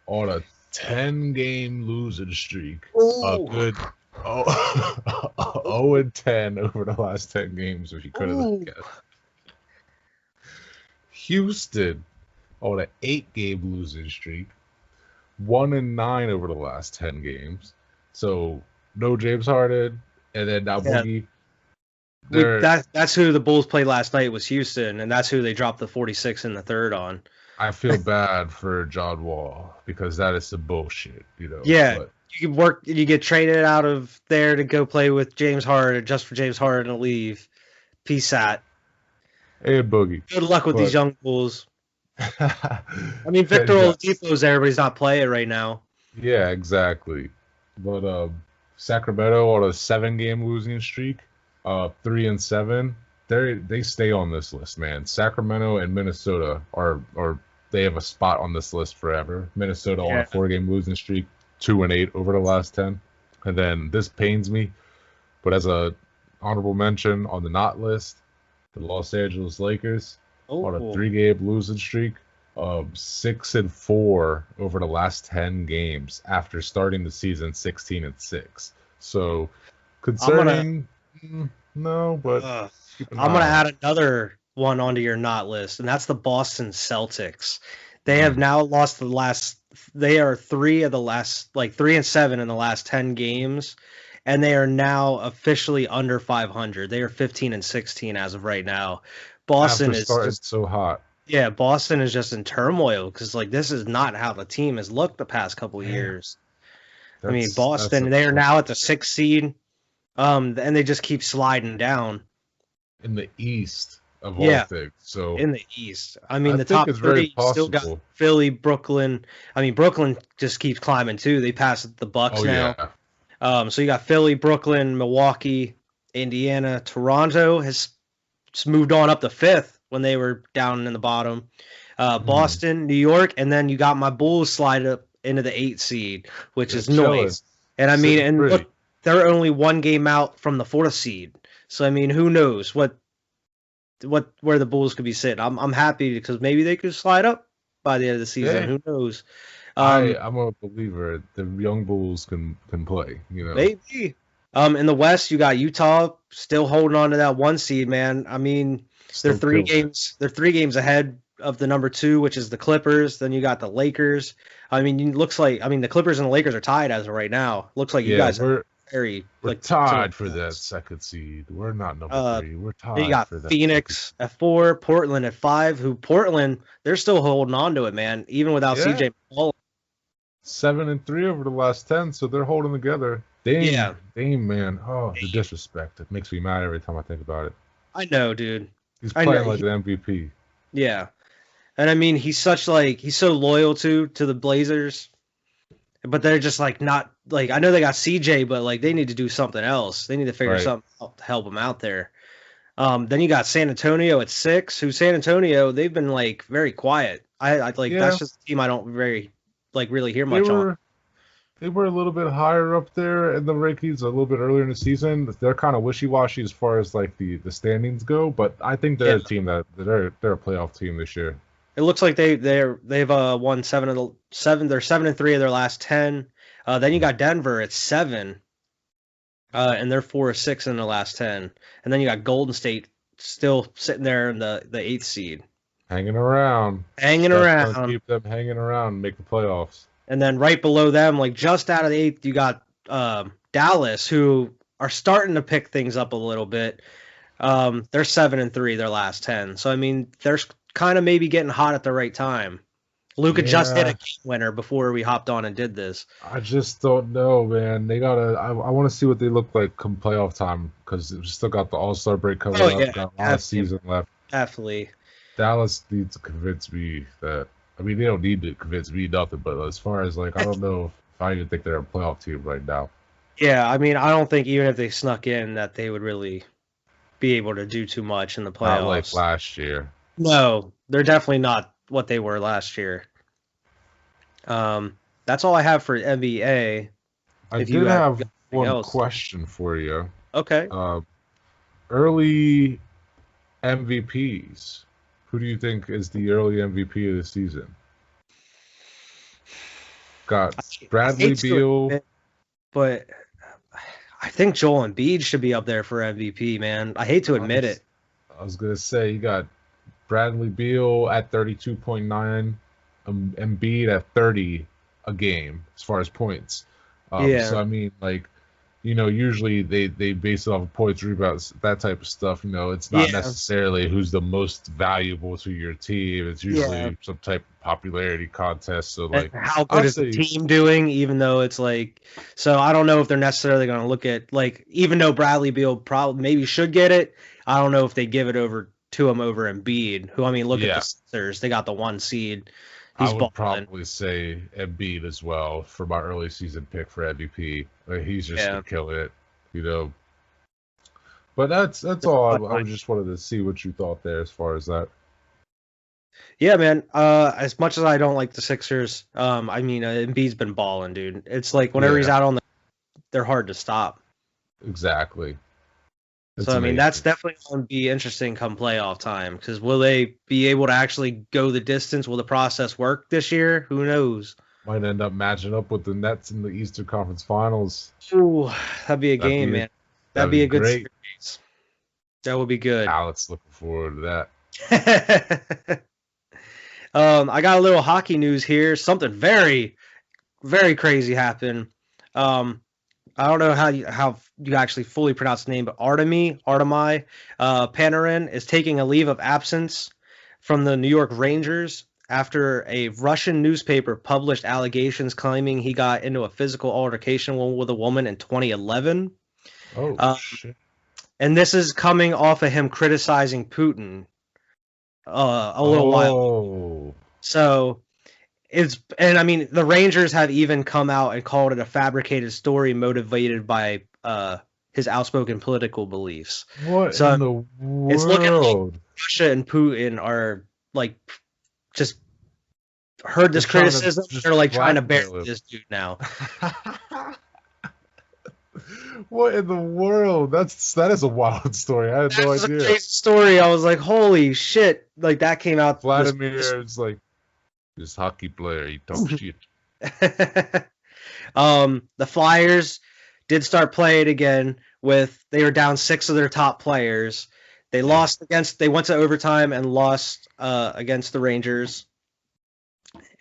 on a 10-game losing streak. Ooh. A good 0-10 over the last 10 games, if you could have guessed. Houston on an 8-game losing streak, 1-9 over the last 10 games. So no James Harden, and then now Boogie. That's who the Bulls played last night was Houston, and that's who they dropped the 46 in the third on. I feel bad for John Wall because that is some bullshit, you know. Yeah, but you get traded out of there to go play with James Harden just for James Harden to leave. Peace out. And Boogie. Good luck with these young Bulls. I mean, Victor Oladipo's there, but he's not playing right now. Yeah, exactly. But Sacramento on a 7-game losing streak, 3-7. They stay on this list, man. Sacramento and Minnesota are they have a spot on this list forever. Minnesota on a 4-game losing streak, 2-8 over the last 10. And then this pains me, but as a honorable mention on the not list, the Los Angeles Lakers on a 3-game losing streak of 6-4 over the last 10 games after starting the season 16-6. So concerning, no, but I'm gonna add another one onto your not list, and that's the Boston Celtics. They have now lost the last. They are 3-7 in the last 10 games. And they are now officially under 500. They are 15-16 as of right now. Boston is just so hot. Yeah, Boston is just in turmoil because this is not how the team has looked the past couple of years. I mean, Boston, they are now at the 6th seed, and they just keep sliding down in the East of all things. So in the East, I mean, the top 3 still got Philly, Brooklyn. I mean, Brooklyn just keeps climbing too. They passed the Bucks now. Yeah. So you got Philly, Brooklyn, Milwaukee, Indiana, Toronto has moved on up to 5th when they were down in the bottom. Boston, New York, and then you got my Bulls slide up into the 8th seed, which is noise. And I mean, look, they're only 1 game out from the 4th seed. So I mean, who knows where the Bulls could be sitting? I'm happy because maybe they could slide up by the end of the season. Yeah. Who knows? I'm a believer the young Bulls can play, you know. Maybe. In the West, you got Utah still holding on to that 1 seed, man. I mean, they're 3 games ahead of the number 2, which is the Clippers. Then you got the Lakers. I mean, it looks like the Clippers and the Lakers are tied as of right now. Looks like you guys are we're tied for that 2nd seed. We're not number 3. We're tied. You got for that Phoenix at 4, Portland at 5. Portland, they're still holding on to it, man, even without CJ McCollum. 7-3 over the last 10, so they're holding together. Dame, man. Oh, the disrespect. It makes me mad every time I think about it. I know, dude. He's playing like an MVP. Yeah. And I mean, he's so loyal to the Blazers. But they're just not I know they got CJ, but they need to do something else. They need to figure something out to help him out there. Then you got San Antonio at 6. Who San Antonio? They've been like very quiet. I like Yeah, that's just a team I don't very like really hear they much on. were they were a little bit higher up there in the rankings a little bit earlier in the season. They're kind of wishy-washy as far as like the standings go, but I think they're Yeah. a team they're a playoff team this year. It looks like they've won 7 of the 7. They're 7-3 of their last 10. Then you got Denver at 7, and they're 4-6 in the last 10. And then you got Golden State still sitting there in the 8th seed, Hanging around. hanging Steph's gonna around. keep them hanging around and make the playoffs. And then right below them, like just out of the 8th, you got Dallas, who are starting to pick things up a little bit. They're 7-3 their last 10. So I mean, they're kind of maybe getting hot at the right time. Luka just hit a game winner before we hopped on and did this. I just don't know, man. They gotta. I want to see what they look like come playoff time because we still got the All-Star break coming up. Yeah, Got a lot of season left. Definitely. Dallas needs to convince me that. I mean, they don't need to convince me nothing, but as far as like, I don't know if I even think they're a playoff team right now. Yeah, I mean, I don't think even if they snuck in that they would really be able to do too much in the playoffs. Not like last year. No, they're definitely not what they were last year. That's all I have for NBA. I If you did have got one else. question for you. Okay. Early MVPs. Who do you think is the early MVP of the season? Got Bradley I hate to Beal. admit, but I think Joel Embiid should be up there for MVP, man. I hate to admit it. I was gonna say you got Bradley Beal at 32.9, Embiid at 30 a game as far as points. Yeah. So I mean, like, usually they base it off of points, rebounds, that type of stuff. It's not necessarily who's the most valuable to your team. It's usually some type of popularity contest. So like, And how good is the team doing? Even though it's like, so I don't know if they're necessarily going to look at like, even though Bradley Beal probably maybe should get it, I don't know if they give it over to him over Embiid. Who I mean, look at the Sixers. They got the 1 seed. He's I would balling. probably say Embiid as well for my early season pick for MVP. Like, he's just gonna kill it, But that's all. I just wanted to see what you thought there as far as that. Yeah, man. As much as I don't like the Sixers, I mean, Embiid's been balling, dude. It's like whenever he's out on they're hard to stop. Exactly. So, I mean, that's definitely going to be interesting come playoff time because will they be able to actually go the distance? Will the process work this year? Who knows? Might end up matching up with the Nets in the Eastern Conference Finals. Ooh, that'd be a game, man. That'd be a good series. That would be good. Alex looking forward to that. I got a little hockey news here. Something very, very crazy happened. I don't know how you actually fully pronounce the name, but Artemi Panarin is taking a leave of absence from the New York Rangers after a Russian newspaper published allegations claiming he got into a physical altercation with a woman in 2011. Oh, shit. And this is coming off of him criticizing Putin a little while. So I mean, the Rangers have even come out and called it a fabricated story motivated by his outspoken political beliefs. What in the world? It's looking like Russia and Putin are like just heard this criticism. They're like trying to bury this dude now. What in the world? That is a wild story. I had no idea. A crazy story. I was like, holy shit! Like that came out. Vladimir is like this hockey player. He talks shit. The Flyers did start playing again. They were down 6 of their top players. They went to overtime and lost against the Rangers.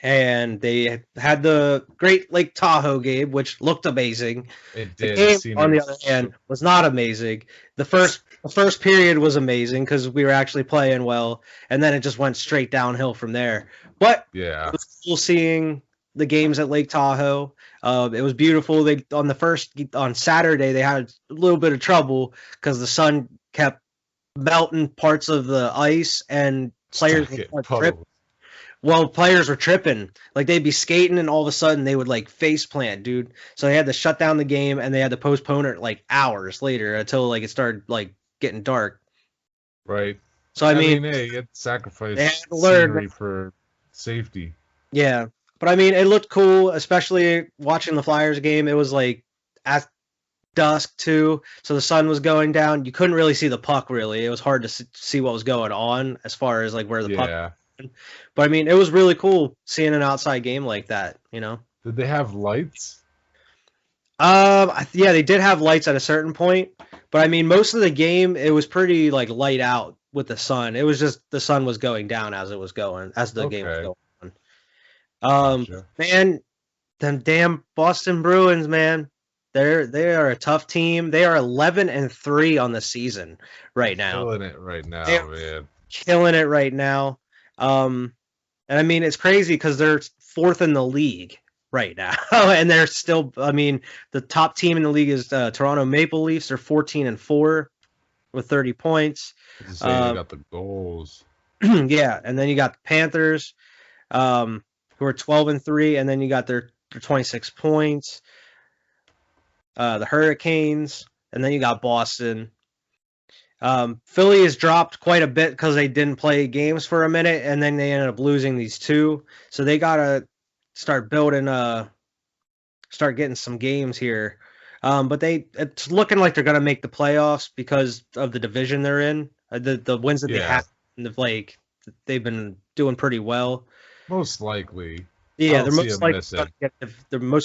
And they had the great Lake Tahoe game, which looked amazing. It did. The game, on the other hand, was not amazing. The first period was amazing because we were actually playing well, and then it just went straight downhill from there. But it was cool seeing the games at Lake Tahoe. It was beautiful. On Saturday they had a little bit of trouble because the sun kept melting parts of the ice and players were tripping. Well, players were tripping. Like they'd be skating and all of a sudden they would like face plant, dude. So they had to shut down the game and they had to postpone it like hours later until like it started like getting dark. Right. So I mean, hey, it sacrificed they had to learn. scenery for safety. Yeah, but I mean, it looked cool, especially watching the Flyers game. It was like at dusk too, so the sun was going down. You couldn't really see the puck. Really, it was hard to see what was going on as far as like where the puck. Yeah. But I mean, it was really cool seeing an outside game like that. You know. Did they have lights? Yeah, they did have lights at a certain point, but I mean, most of the game it was pretty like light out with the sun. It was just the sun was going down as it was going, as the game was Okay. going on. Gotcha. Man, them damn Boston Bruins, man. They are a tough team. They are 11-3 on the season right now. Killing it right now, They're man. Killing it right now. And I mean, it's crazy because they're fourth in the league right now, and they're still. I mean, the top team in the league is Toronto Maple Leafs. They're 14-4 with 30 points. Just saying, they got the goals. Yeah, and then you got the Panthers, who are 12-3, and then you got their 26 points. The Hurricanes, and then you got Boston. Philly has dropped quite a bit because they didn't play games for a minute, and then they ended up losing these two. So they gotta start building, start getting some games here. But it's looking like they're gonna make the playoffs because of the division they're in. The wins that they have, like they've been doing pretty well. Most likely. Yeah, they're most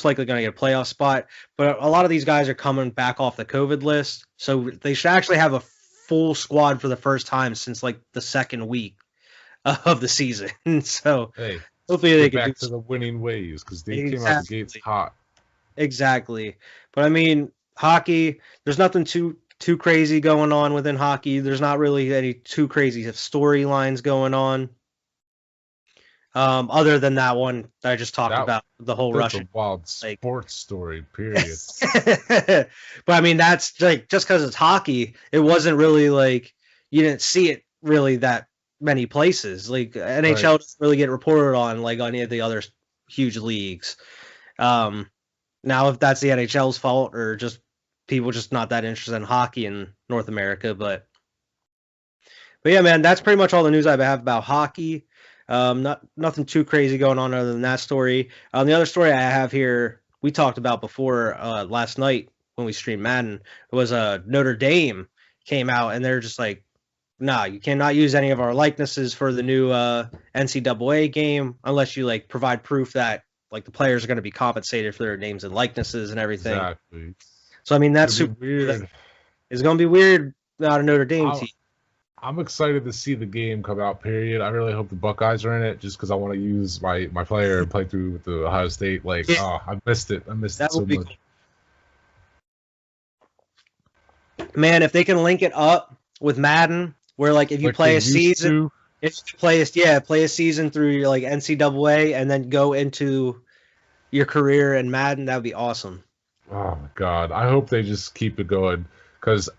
likely going to get a playoff spot. But a lot of these guys are coming back off the COVID list, so they should actually have a full squad for the first time since like the second week of the season. So hey, hopefully they can back to the winning ways because they came out the gates hot. Exactly, but I mean, hockey. There's nothing too crazy going on within hockey. There's not really any too crazy storylines going on. Other than that one that I just talked about, the whole Russian. That's a wild sports story, period. But I mean, that's like just because it's hockey, it wasn't really like you didn't see it really that many places. Like NHL doesn't really get reported on like any of the other huge leagues. Now, if that's the NHL's fault or just people just not that interested in hockey in North America, but yeah, man, that's pretty much all the news I have about hockey. Nothing too crazy going on other than that story. The other story I have here, we talked about before last night when we streamed Madden, was Notre Dame came out and they're just like, nah, you cannot use any of our likenesses for the new NCAA game unless you like provide proof that like the players are going to be compensated for their names and likenesses and everything. Exactly. So I mean that's super weird. It's going to be weird without a Notre Dame team. I'm excited to see the game come out, period. I really hope the Buckeyes are in it just because I want to use my player and play through with the Ohio State. Like, I missed it. I missed it so much. Cool. Man, if they can link it up with Madden, where like if you play a season, play a season through like NCAA and then go into your career in Madden, that would be awesome. Oh my God. I hope they just keep it going because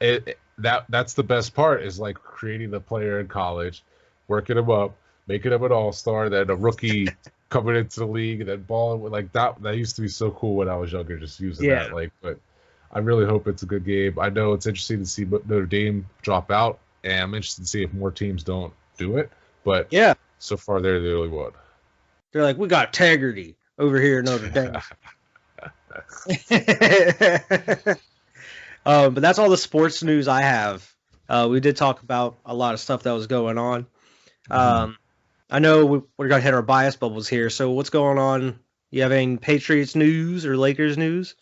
that's the best part is like creating the player in college, working him up, making him an all-star, then a rookie coming into the league and then balling with like that used to be so cool when I was younger, just using that. Like, but I really hope it's a good game. I know it's interesting to see Notre Dame drop out, and I'm interested to see if more teams don't do it. But yeah, so far they're the only one. They're like, we got integrity over here in Notre Dame. But that's all the sports news I have. We did talk about a lot of stuff that was going on. I know we're going to hit our bias bubbles here. So what's going on? You have any Patriots news or Lakers news?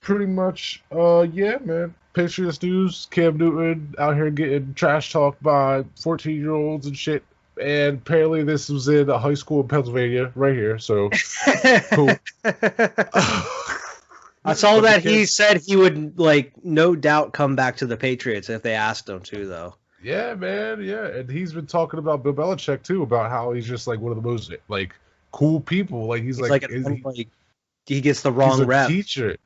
Pretty much, yeah, man. Patriots news. Cam Newton out here getting trash talked by 14-year-olds and shit. And apparently this was in a high school in Pennsylvania right here. So, cool. I saw that he said he would, like, no doubt come back to the Patriots if they asked him to, though. Yeah, man, yeah. And he's been talking about Bill Belichick, too, about how he's just, like, one of the most, like, cool people. Like, he's like he gets the wrong rep. Teacher.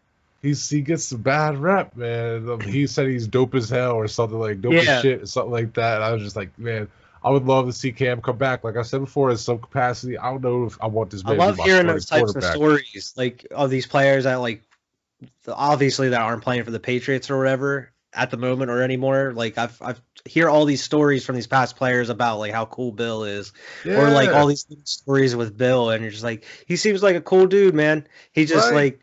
He gets the bad rep, man. He said he's dope as hell or something like dope as shit or something like that. And I was just like, man, I would love to see Cam come back. Like I said before, in some capacity, I don't know if I want this man. I love hearing those types of stories, like of these players that like obviously that aren't playing for the Patriots or whatever, at the moment or anymore. Like I've hear all these stories from these past players about like how cool Bill is, or like all these stories with Bill, and you're just like, he seems like a cool dude, man. He just like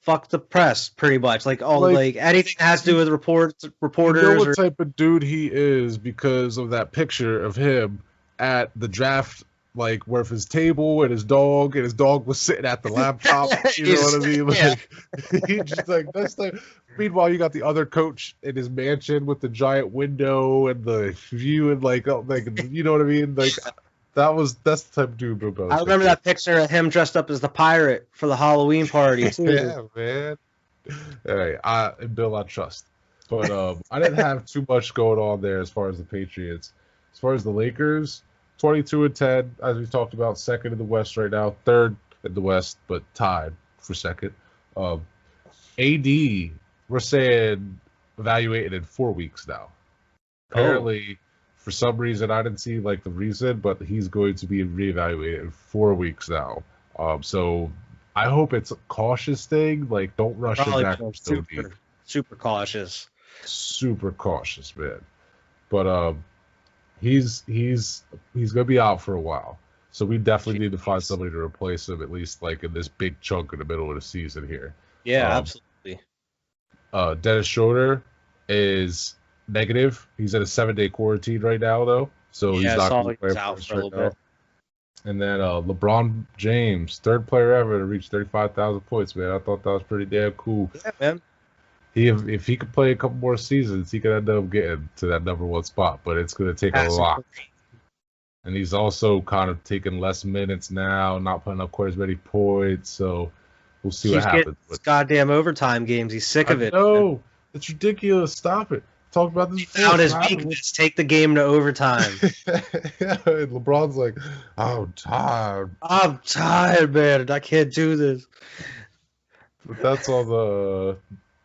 fuck the press pretty much. Like all like anything that has to do with reporters. You know what type of dude he is because of that picture of him at the draft, like where his table and his dog was sitting at the laptop. You know what I mean? Like he just like that's like. Meanwhile, you got the other coach in his mansion with the giant window and the view and like you know what I mean? Like that's the type of dude Bill Belichick. I remember that picture of him dressed up as the pirate for the Halloween party too. Yeah, man. All right, Bill, I trust. But I didn't have too much going on there as far as the Patriots. As far as the Lakers, 22-10, as we talked about, second in the West right now, third in the West, but tied for second. AD, we're saying evaluated in 4 weeks now. Apparently, for some reason, I didn't see like the reason, but he's going to be reevaluated in 4 weeks now. So I hope it's a cautious thing. Like, don't rush him back. Super cautious. Super cautious, man. But he's gonna be out for a while. So we definitely need to find somebody to replace him, at least like in this big chunk in the middle of the season here. Yeah, absolutely. Dennis Schroeder is negative. He's in a 7-day quarantine right now, though. So he's not going to play out for a little bit. And then LeBron James, third player ever to reach 35,000 points, man. I thought that was pretty damn cool. Yeah, man. If he could play a couple more seasons, he could end up getting to that number one spot, but it's going to take a lot. And he's also kind of taking less minutes now, not putting up quite as many points, so we'll see what happens. He's goddamn overtime games. He's sick of it. No, it's ridiculous. Stop it. Talk about this. He found his weakness. Take the game to overtime. Yeah, and LeBron's like, I'm tired. I'm tired, man. I can't do this. But that's all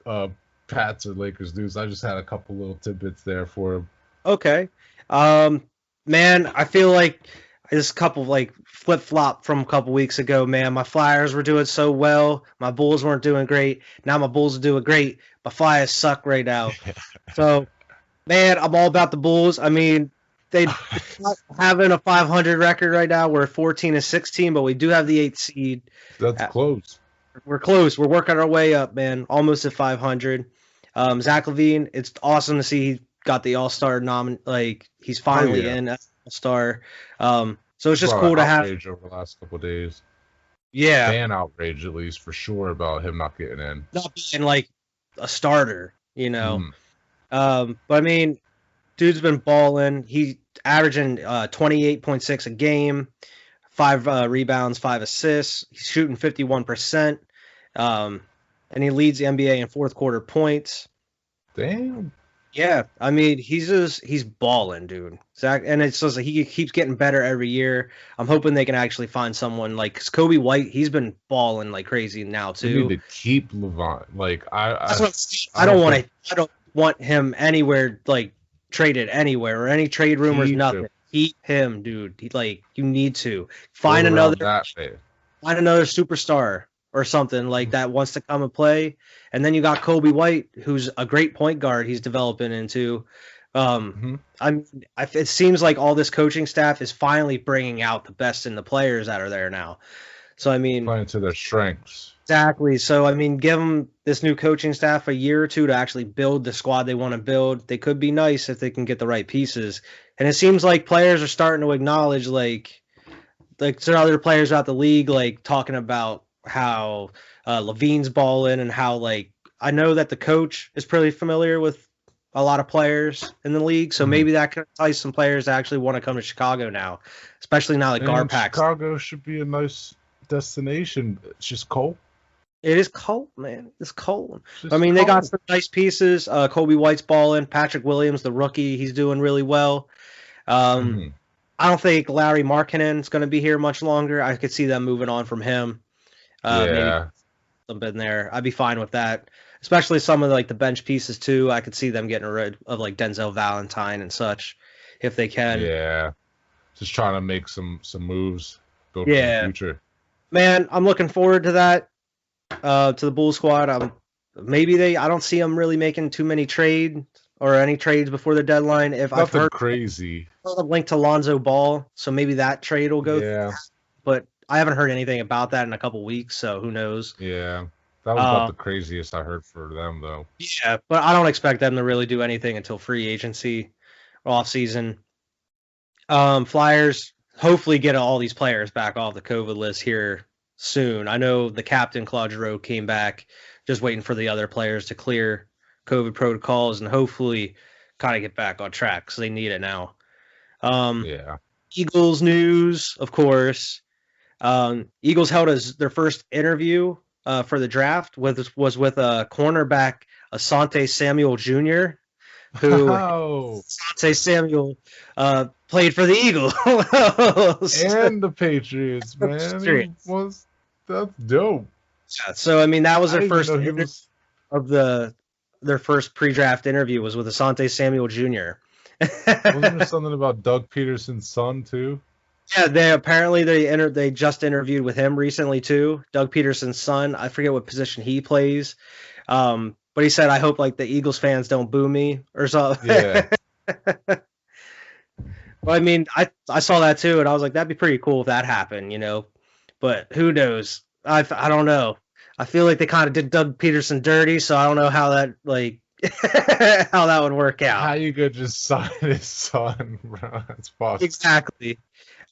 the Pats or Lakers news. I just had a couple little tidbits there for him. Okay. Man, I feel like this couple like flip-flop from a couple weeks ago, man. My Flyers were doing so well. My Bulls weren't doing great. Now my Bulls are doing great. My Flyers suck right now. So, man, I'm all about the Bulls. I mean, they're not having a 500 record right now. We're 14-16, but we do have the 8th seed. That's close. We're close. We're working our way up, man. Almost at 500. Zach Levine, it's awesome to see he got the All-Star like he's finally in All-Star. So it's just cool to have over the last couple of days. Yeah, fan outrage at least for sure about him not getting in, not being like a starter, you know. But I mean, dude's been balling. He averaging 28.6 a game, 5 rebounds, 5 assists. He's shooting 51%, and he leads the NBA in fourth quarter points. Damn. Yeah, I mean, he's balling, dude. Zach, and it's just like he keeps getting better every year. I'm hoping they can actually find someone like 'cause Kobe White. He's been balling like crazy now too. We need to keep Levine. Like I don't want him anywhere like traded anywhere or any trade rumors. Nothing. Keep him, dude. You need to find another superstar or something like that wants to come and play. And then you got Kobe White, who's a great point guard he's developing into. It seems like all this coaching staff is finally bringing out the best in the players that are there now. So, I mean, playing to their strengths. Exactly. So, I mean, give them this new coaching staff a year or two to actually build the squad they want to build. They could be nice if they can get the right pieces. And it seems like players are starting to acknowledge, like there are other players out the league, like talking about how Levine's balling and how, like, I know that the coach is pretty familiar with a lot of players in the league, so maybe that can entice some players to actually want to come to Chicago now, especially now that Garpax. Chicago should be a nice destination. It's just cold. It is cold, man. It's cold. I mean, they got some nice pieces. Kobe White's balling. Patrick Williams, the rookie, he's doing really well. I don't think Larry Markkanen's going to be here much longer. I could see them moving on from him. Maybe something there. I'd be fine with that. Especially some of like the bench pieces too. I could see them getting rid of like Denzel Valentine and such, if they can. Yeah, just trying to make some moves. Go for the future. Man, I'm looking forward to that. To the Bull squad. maybe I don't see them really making too many trades or any trades before the deadline. If I've Nothing heard crazy. a link to Lonzo Ball, so maybe that trade will go through, Yeah, but I haven't heard anything about that in a couple weeks, so who knows? yeah. That was about Uh, the craziest I heard for them, though. yeah, but I don't expect them to really do anything until free agency or off season. Flyers hopefully get all these players back off the COVID list here soon. I know the captain Claude Giroux came back, just waiting for the other players to clear COVID protocols and hopefully kind of get back on track because they need it now. Yeah. Eagles news, of course. Eagles held their first interview for the draft was with a cornerback, Asante Samuel Jr., who Wow. Asante Samuel played for the Eagles And the Patriots, man. That's dope. Yeah, so I mean that was I their didn't first know he inter- was. of their first pre-draft interview was with Asante Samuel Jr. Wasn't there something about Doug Peterson's son too? Yeah, they just interviewed with him recently too. Doug Peterson's son. I forget what position he plays. But he said, "I hope like the Eagles fans don't boo me or something." Yeah. Well, I mean, I saw that too, and I was like, that'd be pretty cool if that happened, you know. But who knows? I don't know. I feel like they kind of did Doug Peterson dirty, so I don't know how that like how that would work out. How you could just sign his son, bro? That's possible. Exactly.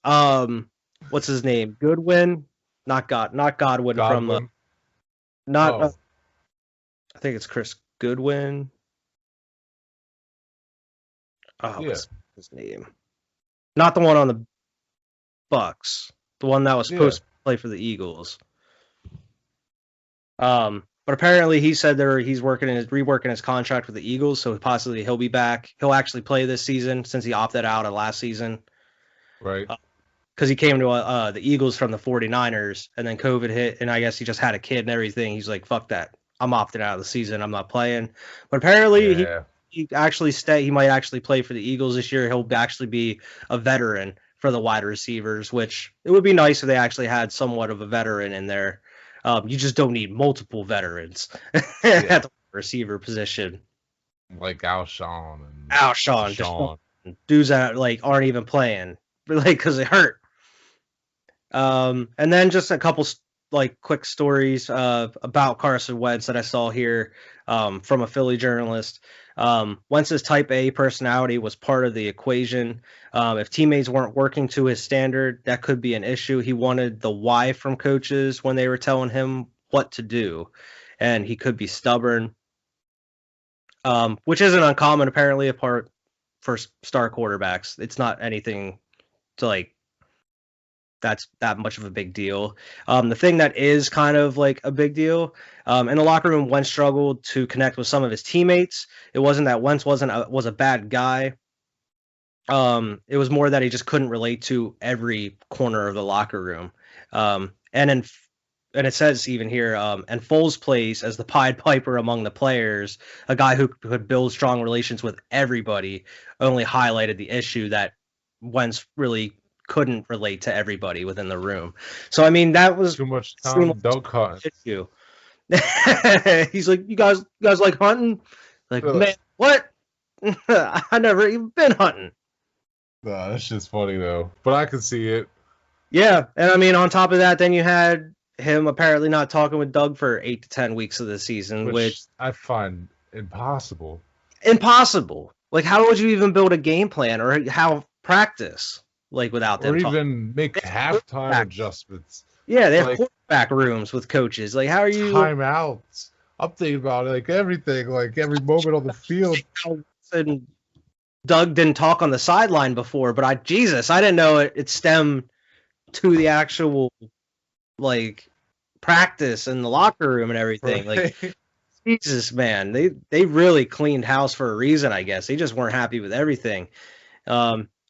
What's his name? Goodwin, not Godwin from Godwin. not. Oh. I think it's Chris Goodwin. Oh, Yeah. what's his name? Not the one on the Bucks. The one that was supposed to play for the Eagles. But apparently he said he's reworking his contract with the Eagles, so possibly he'll be back. He'll actually play this season since he opted out of last season. Right. Because he came to the Eagles from the 49ers, and then COVID hit, and I guess he just had a kid and everything. He's like, fuck that. I'm opting out of the season. I'm not playing. But apparently he actually he might actually play for the Eagles this year. He'll actually be a veteran for the wide receivers, which it would be nice if they actually had somewhat of a veteran in there. You just don't need multiple veterans at the receiver position. Like Shawn and Shawn. Dudes that like aren't even playing, like because they hurt. And then just a couple like quick stories about Carson Wentz that I saw here from a Philly journalist. Wentz's type A personality was part of the equation. If teammates weren't working to his standard, that could be an issue. He wanted the why from coaches when they were telling him what to do, and he could be stubborn, which isn't uncommon apparently for star quarterbacks. It's not anything to like that's that much of a big deal. The thing that is kind of like a big deal in the locker room, Wentz struggled to connect with some of his teammates. It wasn't that Wentz was a bad guy. It was more that he just couldn't relate to every corner of the locker room. And it says even here, and Foles plays as the Pied Piper among the players, a guy who could build strong relations with everybody, only highlighted the issue that Wentz really couldn't relate to everybody within the room. So I mean that was too much time dog hunting. Issue. He's like, you guys like hunting? Like, man, what? I never even been hunting. Nah, that's just funny though. But I can see it. Yeah, and I mean on top of that, then you had him apparently not talking with Doug for 8 to 10 weeks of the season, which I find impossible. Impossible. Like, how would you even build a game plan or how practice? Like without them, or even make halftime adjustments. Yeah, they have quarterback rooms with coaches. Like, how are you? Timeouts. Update about it, like everything, like every moment on the field. And Doug didn't talk on the sideline before, but I didn't know it stemmed to the actual like practice in the locker room and everything. Right. Like, Jesus, man, they really cleaned house for a reason. I guess they just weren't happy with everything.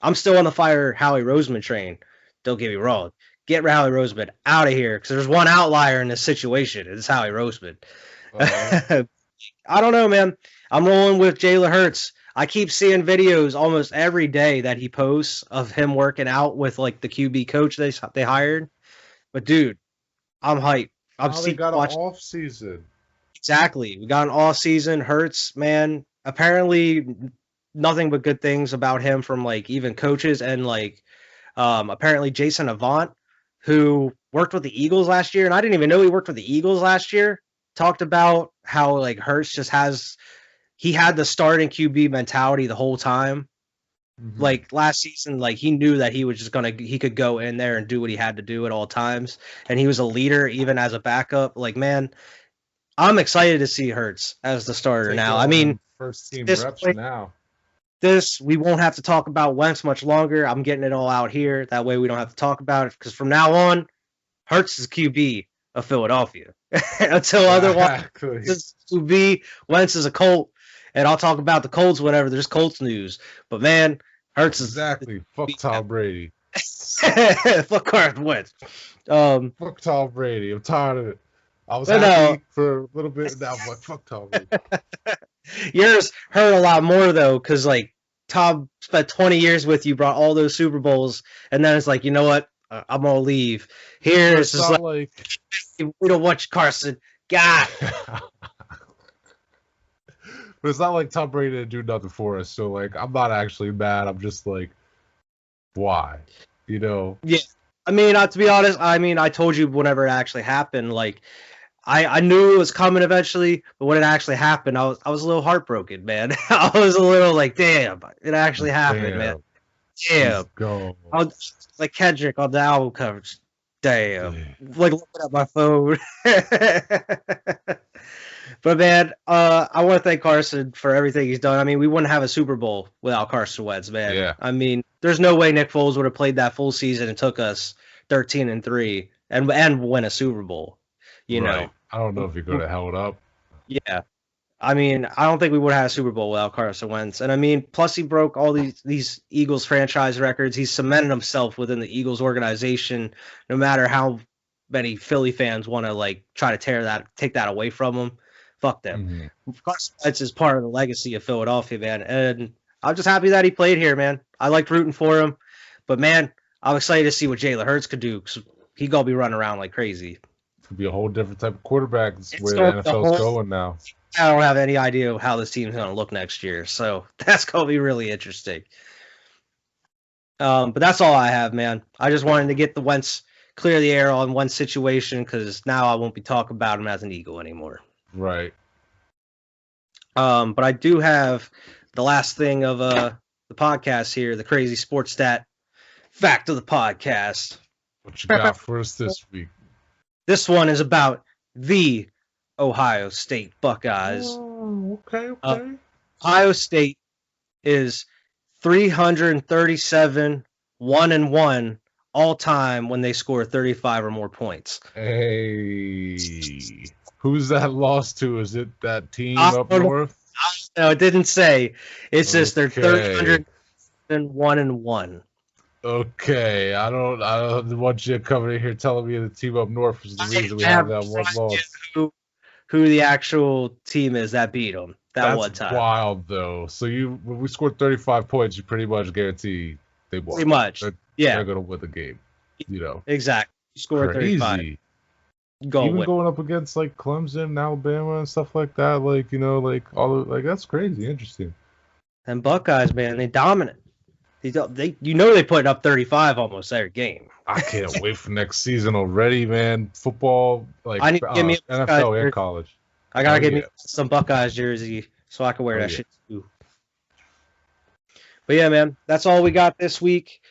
I'm still on the fire Howie Roseman train. Don't get me wrong. Get Howie Roseman out of here because there's one outlier in this situation. It's Howie Roseman. I don't know, man. I'm rolling with Jalen Hurts. I keep seeing videos almost every day that he posts of him working out with like the QB coach they hired. But dude, I'm hyped. They got an off season. Exactly. We got an all season. Hurts, man. Apparently, nothing but good things about him from like even coaches and like apparently Jason Avant, who worked with the Eagles last year, and I didn't even know he worked with the Eagles last year. Talked about how like Hurts just he had the starting QB mentality the whole time. Mhm. Like last season, like he knew that he could go in there and do what he had to do at all times, and he was a leader even as a backup. Like man, I'm excited to see Hurts as the starter Taking now. I all mean, them first team this reps point, now. we won't have to talk about Wentz much longer. I'm getting it all out here. That way we don't have to talk about it because from now on, Hurts is QB of Philadelphia. Until otherwise, Exactly. this is QB. Wentz is a Colt, and I'll talk about the Colts whenever there's Colts news. But man, Hurts is Exactly. Fuck Tom Brady. fuck Carson Wentz. Fuck Tom Brady. I'm tired of it. I was But happy for a little bit. Now I'm like, fuck Tom Brady. yours hurt a lot more though, because like Tom spent 20 years with you, brought all those Super Bowls, and then it's like, you know what? I'm gonna leave. Here it's just like we don't want you, Carson. God. But it's not like Tom Brady didn't do nothing for us. So like, I'm not actually mad. I'm just like, why? You know? Yeah. I mean, to be honest, I mean, I told you whenever it actually happened, like I knew it was coming eventually, but when it actually happened, I was a little heartbroken, man. I was a little like, damn, it actually happened, man. Damn. Let's go. I was like Kendrick on the album cover. Damn. Like looking at my phone. But man, I want to thank Carson for everything he's done. I mean, we wouldn't have a Super Bowl without Carson Wentz, man. Yeah. I mean, there's no way Nick Foles would have played that full season and took us 13-3 and win a Super Bowl. You Right. know. I don't know if he could have held up. Yeah. I mean, I don't think we would have had a Super Bowl without Carson Wentz. And I mean, plus he broke all these Eagles franchise records. He's cemented himself within the Eagles organization, no matter how many Philly fans want to like try to take that away from him. Fuck them. Carson Wentz is part of the legacy of Philadelphia, man. And I'm just happy that he played here, man. I liked rooting for him. But man, I'm excited to see what Jalen Hurts could do, because he gonna be running around like crazy. Could be a whole different type of quarterback. That's where the the NFL's going now. I don't have any idea how this team's going to look next year, so that's going to be really interesting. But that's all I have, man. I just wanted to get the Wentz, clear the air on one situation, because now I won't be talking about him as an Eagle anymore. Right. But I do have the last thing of the podcast here, the crazy sports stat fact of the podcast. What you got for us this week? This one is about the Ohio State Buckeyes. Oh, okay. Ohio State is 337 1-1 all time when they score 35 or more points. Hey, who's that lost to? Is it that team up north? No, it didn't say. It's just they're 301-1. Okay, I don't want you coming in here telling me the team up north is the reason we have that one loss. Who the actual team is that beat them That's one time. wild, though. So when we scored 35 points, you pretty much guarantee they won. Pretty much, They're going to win the game, you know. Exactly. You scored 35. Even going up against like Clemson and Alabama and stuff like that, like, you know, like that's crazy, interesting. And Buckeyes, man, they dominant. They put up 35 almost every game. I can't wait for next season already, man. Football, like I need to give me a NFL and college. I gotta get me some Buckeyes jersey so I can wear that shit too. But yeah, man, that's all we got this week.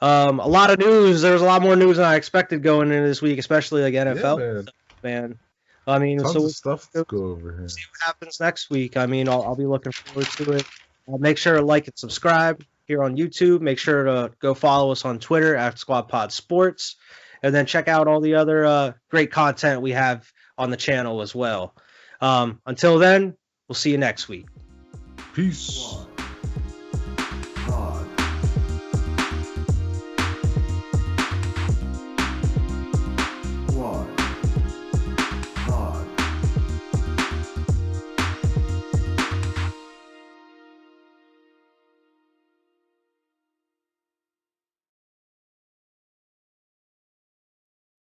A lot of news. There was a lot more news than I expected going into this week, especially like NFL stuff, man. I mean, tons of stuff to go over here. See what happens next week. I mean, I'll be looking forward to it. Make sure to like and subscribe here on YouTube. Make sure to go follow us on Twitter at Squad Pod Sports, and then check out all the other great content we have on the channel as well. Until then, we'll see you next week. Peace.